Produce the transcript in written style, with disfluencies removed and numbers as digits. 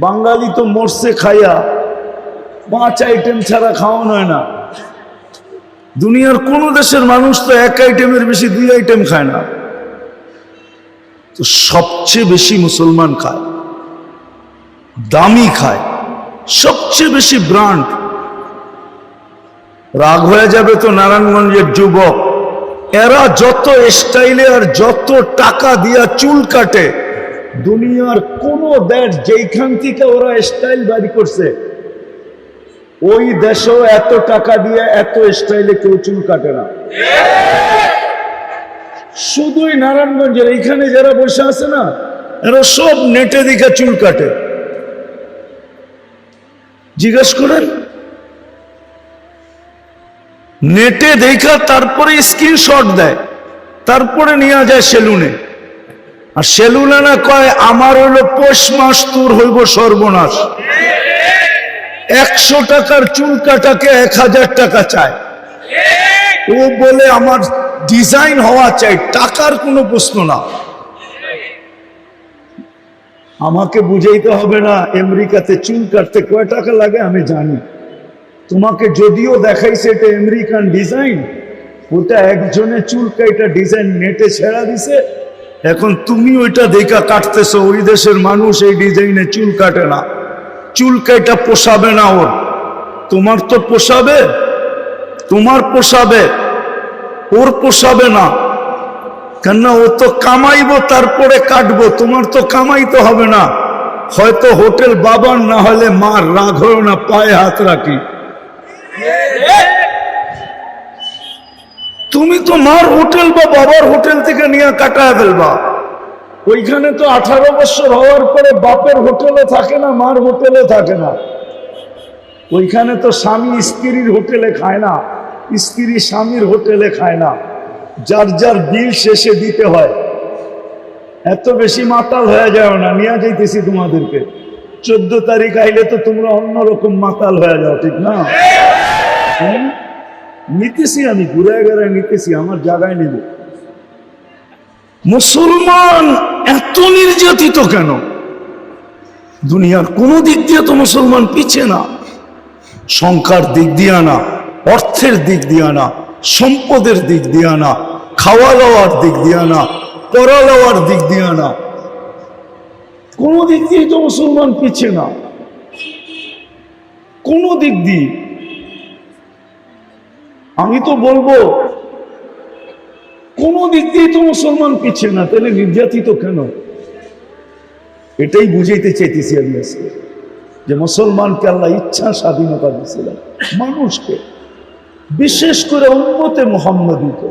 বাঙালি তো মরছে খাইয়া, 5 আইটেম ছাড়া খাওয়ানো হয় না। দুনিয়ার কোন দেশের মানুষ তো 1 আইটেমের বেশি 2 আইটেম খায় না। তো সবচেয়ে বেশি মুসলমান খায়, দামি খায়, সবচেয়ে বেশি ব্র্যান্ড। রাগ হয়ে যাবে তো নারায়ণগঞ্জের যুবক, এরা যত স্টাইলে আর যত টাকা দিয়া চুল কাটে, দুনিয়ার কোন দেশ যেখান থেকে ওরা স্টাইল বাড়ি করছে, ওই দেশেও এত টাকা দিয়ে এত স্টাইলে কেউ চুল কাটে না। শুধুই নারায়ণগঞ্জের এইখানে যারা বসে আছে না, এরা সব নেটে দেখে চুল কাটে। জিজ্ঞেস করেন, নেটে দেখা তারপরে স্ক্রিনশট দেয়, তারপরে নিয়ে যায় সেলুনে। আর সেলুনে না কয় আমার হইলো পৌষ মাস, তোর হইব সর্বনাশ। 100 টাকার চুল কাটাকে 1000 টাকা চায়। ও বলে আমার ডিজাইন হওয়া চাই, টাকার কোনো প্রশ্ন না। আমাকে বুঝাইতে হবে না আমেরিকাতে চুল কাটতে কয় টাকা লাগে, আমি জানি। তোমাকে যদিও দেখাইছে এটা আমেরিকান ডিজাইন, ওটা একজনে চুল কাটা ডিজাইন নেটে ছেড়া দিছে, এখন তুমি ওইটা দেখা কাটতেছো। ওই দেশের মানুষ এই ডিজাইনে চুল কাটে না, চুল কাটা পোষাবে না ওর। তোমার তো পোষাবে, তোমার পোষাবে, ওর পোষাবে না। কেননা ও তো কামাইবো তারপরে কাটবো, তোমার তো কামাইতে হবে না। হয়তো হোটেল বাবার না হলে মার, রাগ হয় না, পায়ে হাত রাখি। তুমি তো মার হোটেল বা বাবার হোটেল থেকে নিয়ে কাটায় ফেলবা। ওইখানে তো 18 বছর হওয়ার পরে বাপের হোটেলে থাকে না, মার হোটেলে থাকে না। ওইখানে তো স্বামী স্ত্রীর হোটেলে খায় না, স্ত্রী স্বামীর হোটেলে খায় না, যার যার বিল শেষে দিতে হয়। এত বেশি মাতাল হয়ে যাও না, নিয়ে যাইতেছি তোমাদেরকে। 14 তারিখ আইলে তো তোমরা অন্যরকম মাতাল হয়ে যাও, ঠিক না? নিতেছি আমি, ঘুরে ঘুরে নিতেছি, আমার জায়গায় নেব। মুসলমান এত নির্যাতিত কেন? দুনিয়ার কোন দিক দিয়ে তো মুসলমান পিছিয়ে না। সংখ্যার দিক দিয়ে না, অর্থের দিক দিয়ে না, সম্পদের দিক দিয়ে না, খাওয়া দাওয়ার দিক দিয়ে না, পড়া লওয়ার দিক দিয়ে না, কোন দিক দিয়ে তো মুসলমান পিছিয়ে না, কোন দিক দিয়ে। আমি তো বলবো কোন দিক দিয়ে তো মুসলমান পিছিয়ে না, তাহলে নির্যাতিত কেন? এটাই বুঝাইতে চাইতেছি আমি আজকে, যে মুসলমানকে আল্লাহ ইচ্ছা স্বাধীনতা দিয়েছিলেন, মানুষকে, বিশেষ করে উম্মতে মুহাম্মদীকে।